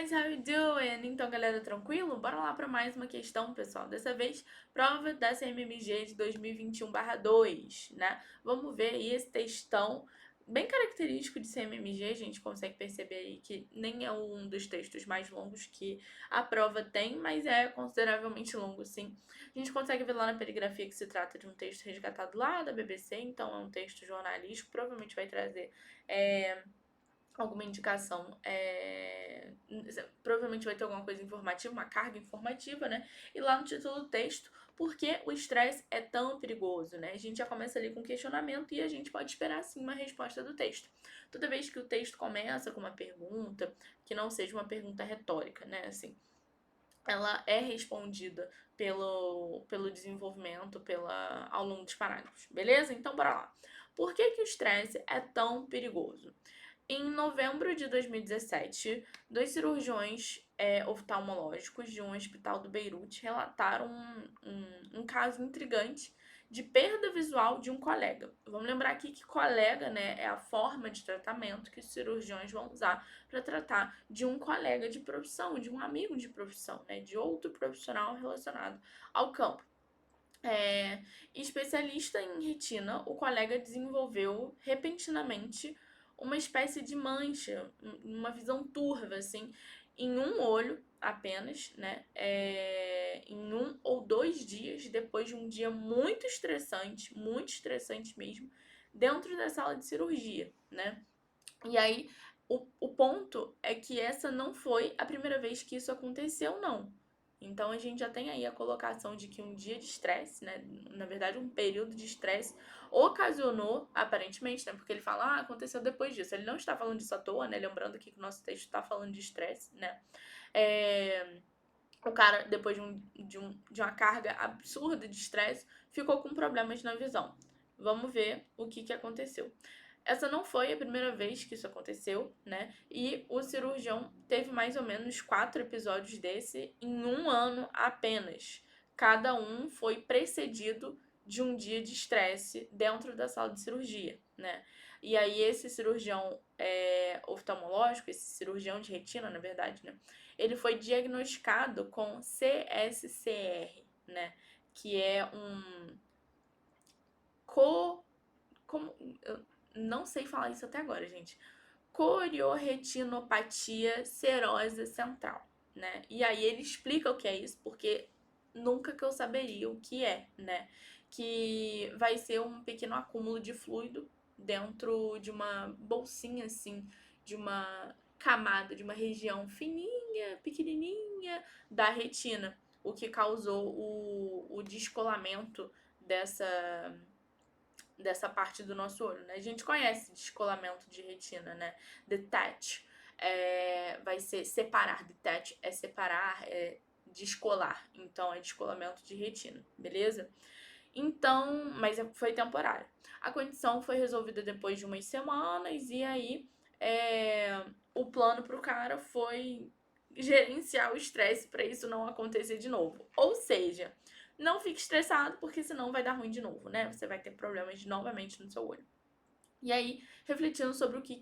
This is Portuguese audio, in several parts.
guys, how you doing? Então, galera, tranquilo? Bora lá para mais uma questão, pessoal. Dessa vez, prova da CMMG de 2021/2, né? Vamos ver aí esse textão bem característico de CMMG. A gente consegue perceber aí que nem é um dos textos mais longos que a prova tem, mas é consideravelmente longo, sim. A gente consegue ver lá na perigrafia que se trata de um texto resgatado lá da BBC, então é um texto jornalístico, provavelmente vai trazer alguma indicação, provavelmente vai ter alguma coisa informativa, uma carga informativa, né? E lá no título do texto, por que o estresse é tão perigoso, né? A gente já começa ali com questionamento e a gente pode esperar, sim, uma resposta do texto. Toda vez que o texto começa com uma pergunta, que não seja uma pergunta retórica, né? Assim, ela é respondida pelo desenvolvimento, ao longo dos parágrafos, beleza? Então, bora lá. Por que o estresse é tão perigoso? Em novembro de 2017, dois cirurgiões oftalmológicos de um hospital do Beirute relataram um caso intrigante de perda visual de um colega. Vamos lembrar aqui que colega, né, é a forma de tratamento que os cirurgiões vão usar para tratar de um colega de profissão, de um amigo de profissão, né, de outro profissional relacionado ao campo. Especialista em retina, o colega desenvolveu repentinamente uma espécie de mancha, uma visão turva, assim, em um olho apenas, né? Em 1 ou 2 dias, depois de um dia muito estressante mesmo, dentro da sala de cirurgia, né? E aí, o ponto é que essa não foi a primeira vez que isso aconteceu, não. Então, a gente já tem aí a colocação de que um dia de estresse, né, na verdade, um período de estresse, ocasionou, aparentemente, né, porque ele fala, aconteceu depois disso. Ele não está falando disso à toa, né, lembrando aqui que o nosso texto está falando de estresse, né. O cara, depois de uma carga absurda de estresse, ficou com problemas na visão. Vamos ver o que aconteceu. Essa não foi a primeira vez que isso aconteceu, né? E o cirurgião teve mais ou menos 4 episódios desse em um ano apenas. Cada um foi precedido de um dia de estresse dentro da sala de cirurgia, né? E aí esse cirurgião oftalmológico, esse cirurgião de retina, na verdade, né? Ele foi diagnosticado com CSCR, né? Que é um como eu não sei falar isso até agora, gente. Corioretinopatia serosa central, né? E aí ele explica o que é isso, porque nunca que eu saberia o que é, né? Que vai ser um pequeno acúmulo de fluido dentro de uma bolsinha, assim, de uma camada, de uma região fininha, pequenininha da retina, o que causou o descolamento dessa parte do nosso olho, né? A gente conhece descolamento de retina, né? Detach vai ser separar, detach é separar, é descolar, então é descolamento de retina, beleza? Então, mas foi temporário. A condição foi resolvida depois de umas semanas e aí o plano pro cara foi gerenciar o estresse para isso não acontecer de novo. Ou seja, não fique estressado, porque senão vai dar ruim de novo, né? Você vai ter problemas novamente no seu olho. E aí, refletindo sobre o que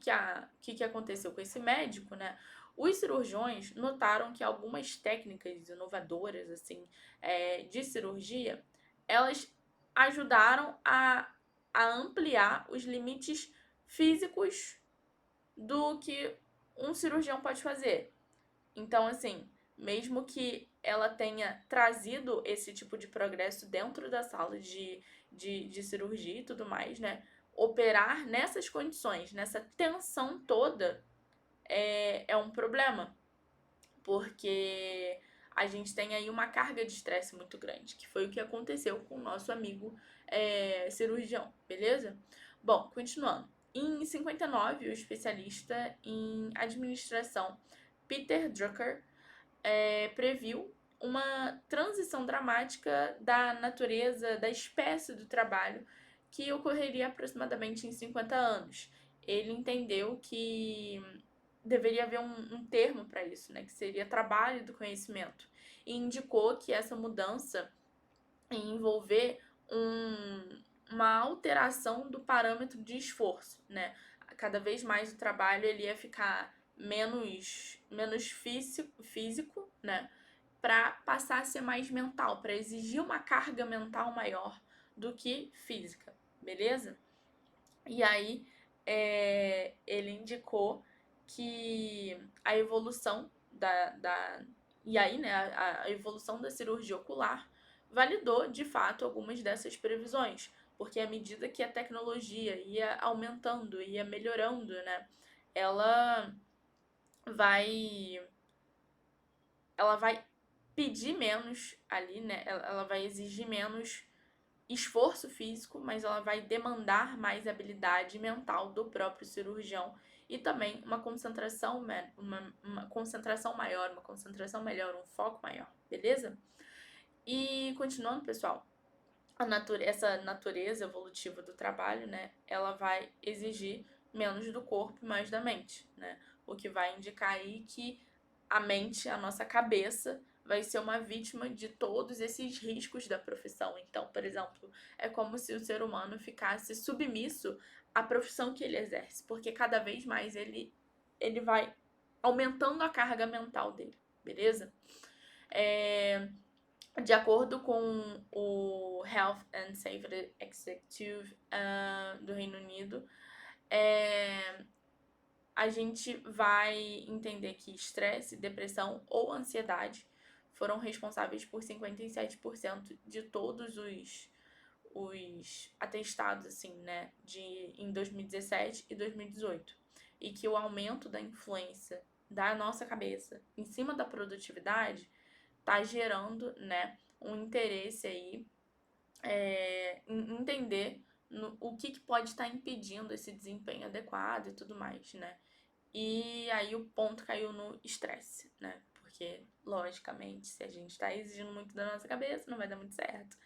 aconteceu com esse médico, né? Os cirurgiões notaram que algumas técnicas inovadoras, assim, de cirurgia, elas ajudaram a ampliar os limites físicos do que um cirurgião pode fazer. Então, assim, mesmo que ela tenha trazido esse tipo de progresso dentro da sala de cirurgia e tudo mais, né? Operar nessas condições, nessa tensão toda, é um problema. Porque a gente tem aí uma carga de estresse muito grande, que foi o que aconteceu com o nosso amigo cirurgião, beleza? Bom, continuando. Em 59, o especialista em administração Peter Drucker previu uma transição dramática da natureza, da espécie do trabalho, que ocorreria aproximadamente em 50 anos. Ele entendeu que deveria haver um termo para isso, né, que seria trabalho do conhecimento, e indicou que essa mudança ia envolver uma alteração do parâmetro de esforço, né? Cada vez mais o trabalho ele ia ficar menos físico, né? Para passar a ser mais mental, para exigir uma carga mental maior do que física, beleza? E aí ele indicou que a evolução e aí, né, a evolução da cirurgia ocular validou de fato algumas dessas previsões, porque à medida que a tecnologia ia aumentando, ia melhorando, né, ela vai ela vai pedir menos ali, né? Ela vai exigir menos esforço físico, mas ela vai demandar mais habilidade mental do próprio cirurgião e também uma concentração, uma concentração maior, uma concentração melhor, um foco maior, beleza? E continuando, pessoal, essa natureza evolutiva do trabalho, né, ela vai exigir menos do corpo e mais da mente, né? O que vai indicar aí que a mente, a nossa cabeça, vai ser uma vítima de todos esses riscos da profissão. Então, por exemplo, é como se o ser humano ficasse submisso à profissão que ele exerce, porque cada vez mais ele vai aumentando a carga mental dele, beleza? De acordo com o Health and Safety Executive do Reino Unido, a gente vai entender que estresse, depressão ou ansiedade foram responsáveis por 57% de todos os atestados, assim, né, em 2017 e 2018. E que o aumento da influência da nossa cabeça em cima da produtividade tá gerando, né, um interesse aí em entender o que pode estar impedindo esse desempenho adequado e tudo mais, né? E aí o ponto caiu no estresse, né? Porque, logicamente, se a gente tá exigindo muito da nossa cabeça, não vai dar muito certo.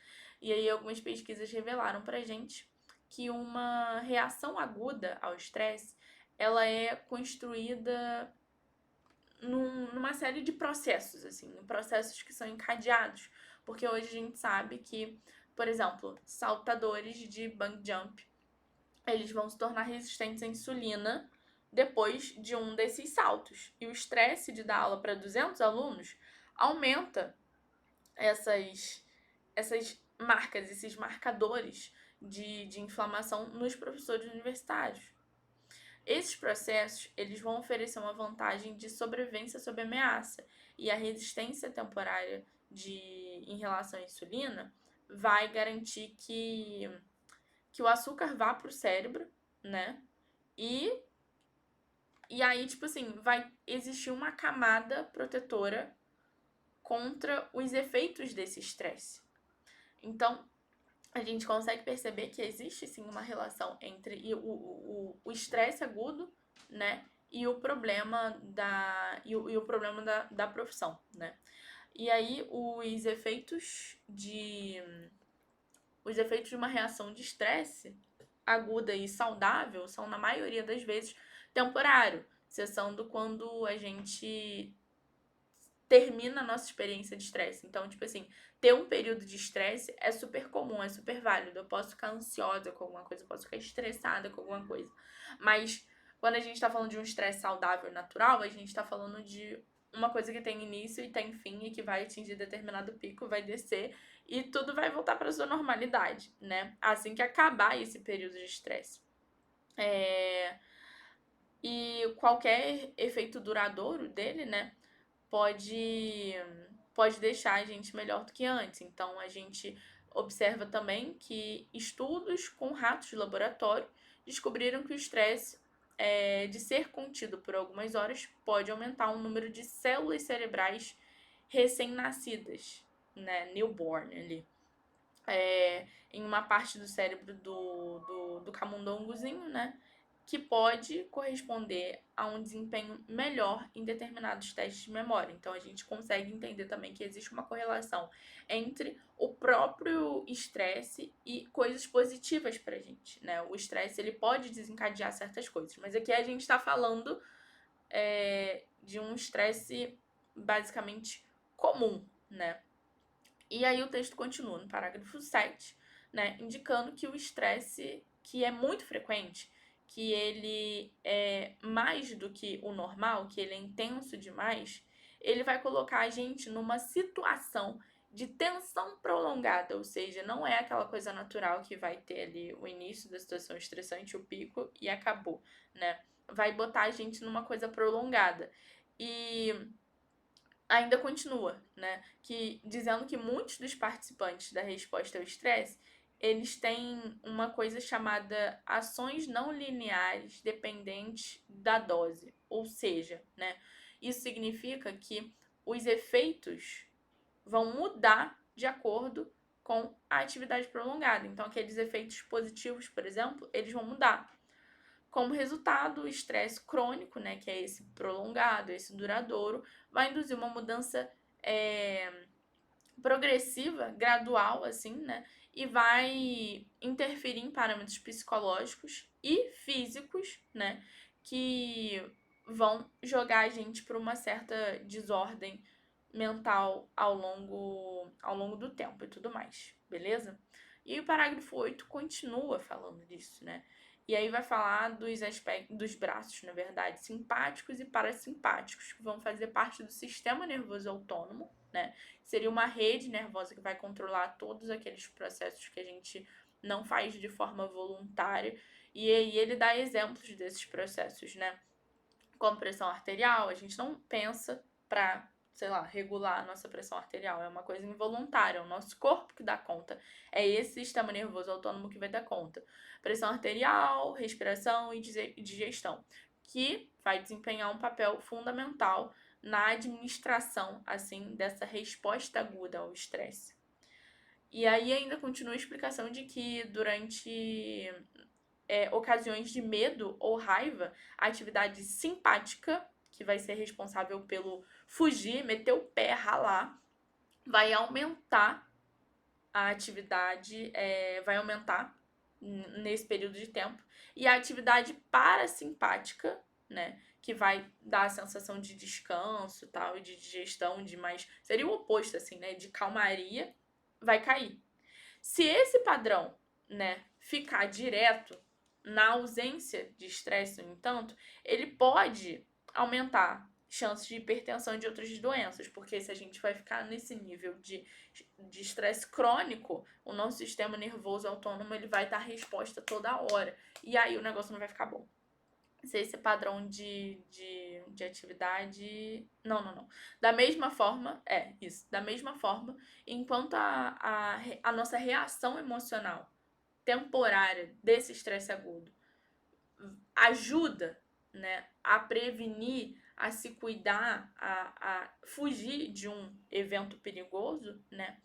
E aí algumas pesquisas revelaram pra gente que uma reação aguda ao estresse, ela é construída numa série de processos, assim, processos que são encadeados. Porque hoje a gente sabe que, por exemplo, saltadores de bungee jump, eles vão se tornar resistentes à insulina depois de um desses saltos. E o estresse de dar aula para 200 alunos aumenta essas marcas, esses marcadores de inflamação nos professores universitários. Esses processos, eles vão oferecer uma vantagem de sobrevivência sob ameaça, e a resistência temporária em relação à insulina vai garantir que o açúcar vá para o cérebro, né? E aí, tipo assim, vai existir uma camada protetora contra os efeitos desse estresse. Então, a gente consegue perceber que existe sim uma relação entre o estresse agudo, né, e o problema da profissão, né? E aí os efeitos de uma reação de estresse aguda e saudável são, na maioria das vezes, temporário, cessando quando a gente termina a nossa experiência de estresse. Então, tipo assim, ter um período de estresse é super comum, é super válido. Eu posso ficar ansiosa com alguma coisa, eu posso ficar estressada com alguma coisa. Mas quando a gente tá falando de um estresse saudável e natural, a gente tá falando de uma coisa que tem início e tem fim e que vai atingir determinado pico, vai descer e tudo vai voltar para sua normalidade, né? Assim que acabar esse período de estresse. E qualquer efeito duradouro dele, né, pode deixar a gente melhor do que antes. Então, a gente observa também que estudos com ratos de laboratório descobriram que o estresse de ser contido por algumas horas pode aumentar o número de células cerebrais recém-nascidas, né, newborn ali, em uma parte do cérebro do camundongozinho, né, que pode corresponder a um desempenho melhor em determinados testes de memória. Então, a gente consegue entender também que existe uma correlação entre o próprio estresse e coisas positivas pra gente, né? O estresse, ele pode desencadear certas coisas, mas aqui a gente tá falando de um estresse basicamente comum, né? E aí o texto continua no parágrafo 7, né, indicando que o estresse, que é muito frequente, que ele é mais do que o normal, que ele é intenso demais, ele vai colocar a gente numa situação de tensão prolongada, ou seja, não é aquela coisa natural que vai ter ali o início da situação estressante, o pico e acabou, né? Vai botar a gente numa coisa prolongada. E ainda continua, né? Que dizendo que muitos dos participantes da resposta ao estresse, eles têm uma coisa chamada ações não lineares dependentes da dose. Ou seja, né? Isso significa que os efeitos vão mudar de acordo com a atividade prolongada. Então, aqueles efeitos positivos, por exemplo, eles vão mudar. Como resultado, o estresse crônico, né, que é esse prolongado, esse duradouro, vai induzir uma mudança progressiva, gradual, assim, né, e vai interferir em parâmetros psicológicos e físicos, né, que vão jogar a gente para uma certa desordem mental ao longo do tempo e tudo mais, beleza? E o parágrafo 8 continua falando disso, né? E aí vai falar dos aspectos dos braços, na verdade, simpáticos e parasimpáticos, que vão fazer parte do sistema nervoso autônomo, né? Seria uma rede nervosa que vai controlar todos aqueles processos que a gente não faz de forma voluntária. E aí ele dá exemplos desses processos, né? Como pressão arterial, a gente não pensa para, sei lá, regular a nossa pressão arterial. É uma coisa involuntária, é o nosso corpo que dá conta. É esse sistema nervoso autônomo que vai dar conta. Pressão arterial, respiração e digestão, que vai desempenhar um papel fundamental na administração, assim, dessa resposta aguda ao estresse. E aí ainda continua a explicação de que durante ocasiões de medo ou raiva, a atividade simpática, que vai ser responsável pelo fugir, meter o pé, ralar, vai aumentar a atividade, vai aumentar nesse período de tempo. E a atividade parasimpática, né, que vai dar a sensação de descanso, tal, e de digestão, de mais, seria o oposto assim, né, de calmaria, vai cair. Se esse padrão, né, ficar direto na ausência de estresse, no entanto, ele pode aumentar chances de hipertensão e de outras doenças, porque se a gente vai ficar nesse nível de estresse crônico, o nosso sistema nervoso autônomo ele vai dar resposta toda hora, e aí o negócio não vai ficar bom. Se esse padrão de atividade... Não. Da mesma forma, da mesma forma, enquanto a nossa reação emocional temporária desse estresse agudo ajuda, né, a prevenir, a se cuidar, a fugir de um evento perigoso, né,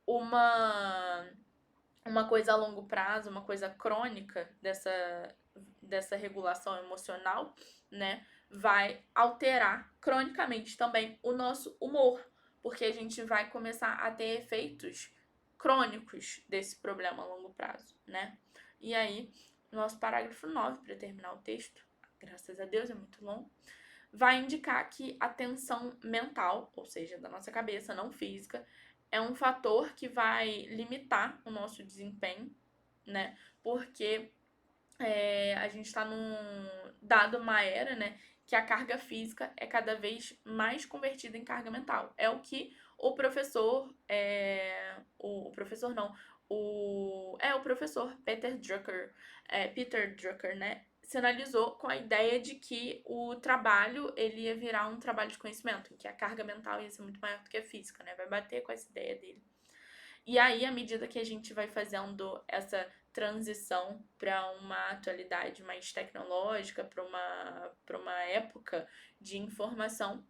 uma coisa a longo prazo, uma coisa crônica dessa regulação emocional, né, vai alterar cronicamente também o nosso humor, porque a gente vai começar a ter efeitos crônicos desse problema a longo prazo, né? E aí, nosso parágrafo 9, para terminar o texto, graças a Deus é muito longo, vai indicar que a tensão mental, ou seja, da nossa cabeça, não física, é um fator que vai limitar o nosso desempenho, né? Porque a gente está dado uma era, né, que a carga física é cada vez mais convertida em carga mental. É o que o professor, o professor não, o professor Peter Drucker, né, sinalizou com a ideia de que o trabalho ele ia virar um trabalho de conhecimento, em que a carga mental ia ser muito maior do que a física, né, vai bater com essa ideia dele. E aí, à medida que a gente vai fazendo essa transição para uma atualidade mais tecnológica, para uma época de informação,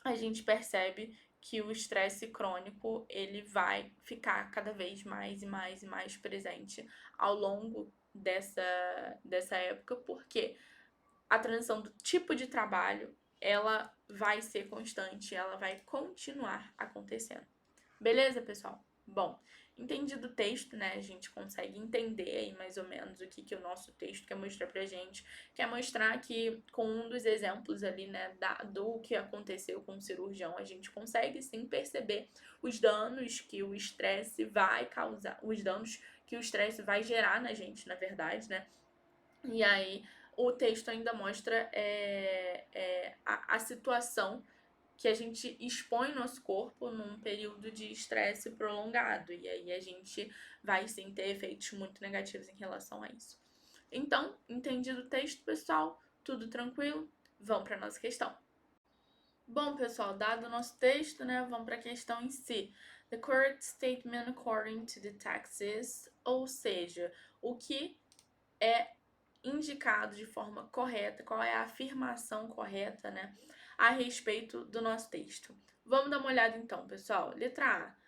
a gente percebe que o estresse crônico ele vai ficar cada vez mais e mais e mais presente ao longo dessa época, porque a transição do tipo de trabalho ela vai ser constante, ela vai continuar acontecendo. Beleza, pessoal? Bom, entendido o texto, né, a gente consegue entender aí mais ou menos o que o nosso texto quer mostrar pra gente. Quer mostrar que com um dos exemplos ali, né, do que aconteceu com o cirurgião, a gente consegue sim perceber os danos que o estresse vai causar, os danos que o estresse vai gerar na gente, na verdade, né? E aí o texto ainda mostra a situação que a gente expõe nosso corpo num período de estresse prolongado. E aí a gente vai sim ter efeitos muito negativos em relação a isso. Então, entendido o texto, pessoal, tudo tranquilo? Vamos para nossa questão. Bom, pessoal, dado o nosso texto, né, vamos para a questão em si. The correct statement according to the text is, ou seja, o que é indicado de forma correta, qual é a afirmação correta, né, a respeito do nosso texto. Vamos dar uma olhada então, pessoal. Letra A.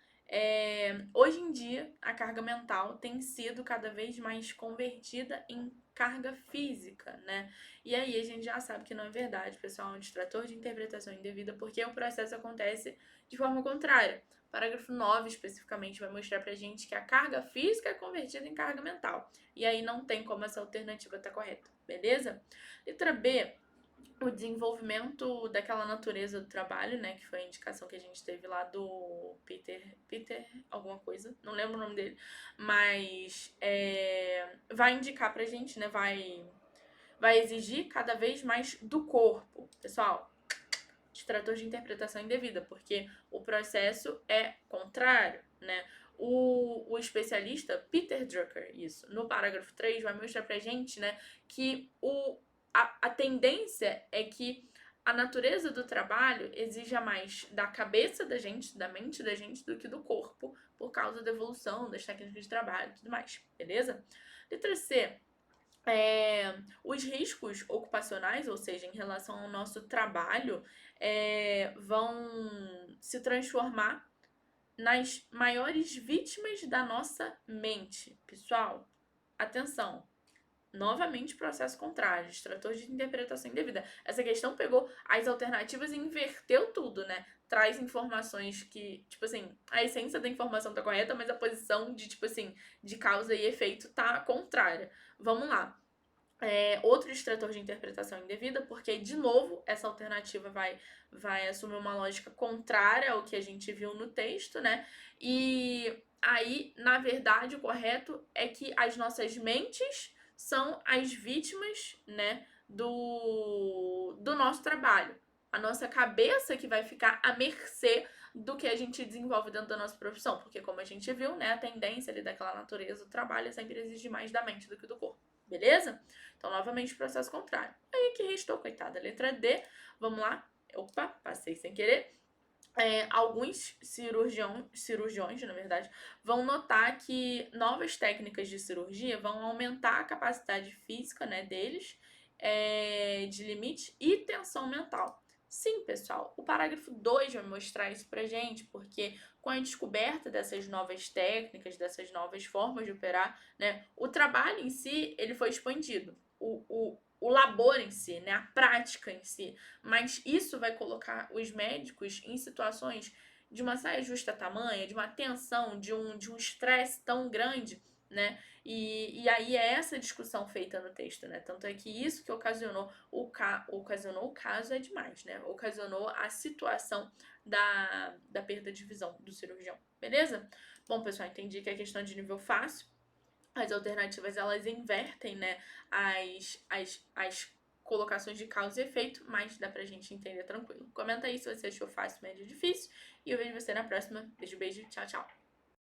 Hoje em dia, a carga mental tem sido cada vez mais convertida em carga física, né? E aí a gente já sabe que não é verdade, pessoal, é um distrator de interpretação indevida, porque o processo acontece de forma contrária. Parágrafo 9, especificamente, vai mostrar pra gente que a carga física é convertida em carga mental. E aí não tem como essa alternativa estar correta, beleza? Letra B, o desenvolvimento daquela natureza do trabalho, né, que foi a indicação que a gente teve lá do Peter alguma coisa, não lembro o nome dele, mas vai indicar pra gente, né, vai exigir cada vez mais do corpo, pessoal. Distrator de interpretação indevida, porque o processo é contrário, né? O especialista Peter Drucker, isso, no parágrafo 3, vai mostrar pra gente, né, que a tendência é que a natureza do trabalho exija mais da cabeça da gente, da mente da gente, do que do corpo, por causa da evolução das técnicas de trabalho e tudo mais, beleza? Letra C. Os riscos ocupacionais, ou seja, em relação ao nosso trabalho, vão se transformar nas maiores vítimas da nossa mente. Pessoal, atenção. Novamente, processo contrário, distrator de interpretação indevida. Essa questão pegou as alternativas e inverteu tudo, né? Traz informações que, tipo assim, a essência da informação tá correta, mas a posição de, tipo assim, de causa e efeito tá contrária. Vamos lá. Outro distrator de interpretação indevida, porque, de novo, essa alternativa vai assumir uma lógica contrária ao que a gente viu no texto, né? E aí, na verdade, o correto é que as nossas mentes são as vítimas, né, do nosso trabalho. A nossa cabeça que vai ficar à mercê do que a gente desenvolve dentro da nossa profissão. Porque, como a gente viu, né, a tendência ali daquela natureza do trabalho é sempre exigir mais da mente do que do corpo. Beleza? Então, novamente, processo contrário. Aí que restou, coitada, letra D. Vamos lá. Opa, passei sem querer. Alguns cirurgiões, na verdade, vão notar que novas técnicas de cirurgia vão aumentar a capacidade física, né, deles, de limite e tensão mental. Sim, pessoal, o parágrafo 2 vai mostrar isso pra gente, porque com a descoberta dessas novas técnicas, dessas novas formas de operar, né, o trabalho em si, ele foi expandido. O labor em si, né, a prática em si, mas isso vai colocar os médicos em situações de uma saia justa tamanha, de uma tensão, de um estresse tão grande, né? E aí é essa discussão feita no texto, né? Tanto é que isso que ocasionou o caso é demais, né? Ocasionou a situação da perda de visão do cirurgião, beleza? Bom, pessoal, entendi que é questão de nível fácil. As alternativas, elas invertem, né, as colocações de causa e efeito, mas dá pra gente entender tranquilo. Comenta aí se você achou fácil, médio ou difícil. E eu vejo você na próxima. Beijo, beijo. Tchau, tchau.